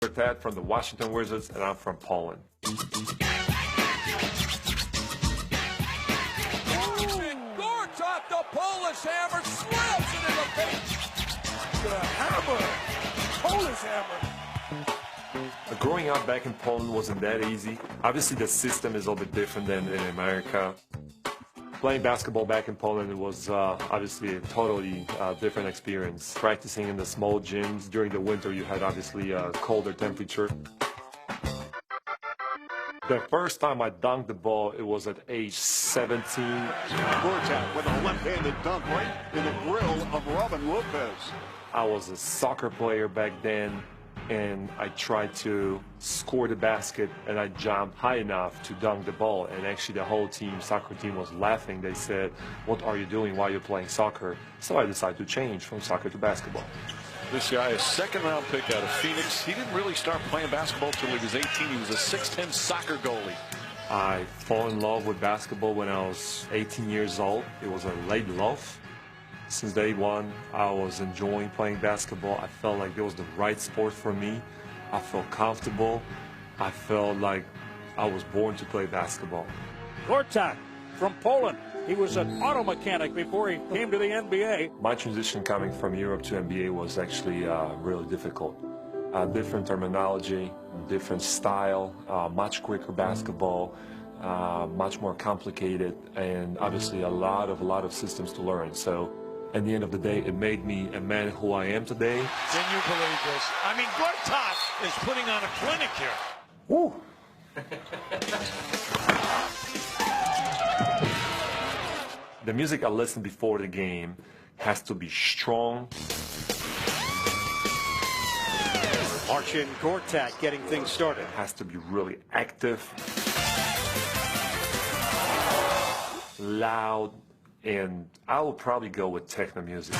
Gortat from the Washington Wizards, and I'm from Poland. Gortat, the Polish hammer, slams it in the face. The hammer, Polish hammer. Growing up back in Poland wasn't that easy. Obviously, the system is a little bit different than in America. Playing basketball back in Poland was obviously a totally different experience. Practicing in the small gyms during the winter, you had obviously a colder temperature. The first time I dunked the ball, it was at age 17. Gortat with a left-handed dunk right in the grill of Robin Lopez. I was a soccer player back then, and I tried to score the basket, and I jumped high enough to dunk the ball. And actually the whole team, soccer team, was laughing. They said, "What are you doing while you're playing soccer?" So I decided to change from soccer to basketball. This guy, a second-round pick out of Phoenix. He didn't really start playing basketball until he was 18. He was a 6'10" soccer goalie. I fell in love with basketball when I was 18 years old. It was a late love. Since day one, I was enjoying playing basketball. I felt like it was the right sport for me. I felt comfortable. I felt like I was born to play basketball. Gortat from Poland. He was an auto mechanic before he came to the NBA. My transition coming from Europe to NBA was actually really difficult. Different terminology, different style, much quicker basketball, much more complicated, and obviously a lot of systems to learn. So at the end of the day, it made me a man who I am today. Can you believe this? I mean, Gortat is putting on a clinic here. Woo! The music I listen before the game has to be strong. Marcin Gortat getting things started. It has to be really active, loud, and I will probably go with techno music.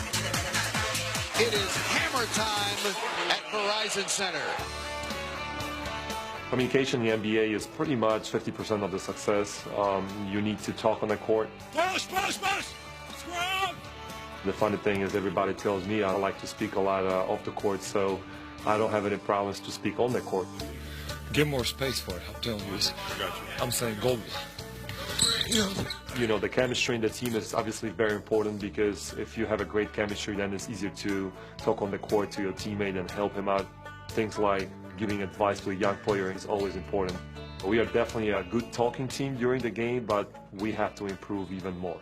It is hammer time at Verizon Center. Communication in the NBA is pretty much 50% of the success. You need to talk on the court. Push! Scrum! The funny thing is everybody tells me I like to speak a lot off the court, so I don't have any problems to speak on the court. Give more space for it, I'm telling you. I'm saying gold. You know, the chemistry in the team is obviously very important, because if you have a great chemistry, then it's easier to talk on the court to your teammate and help him out. Things like giving advice to a young player is always important. We are definitely a good talking team during the game, but we have to improve even more.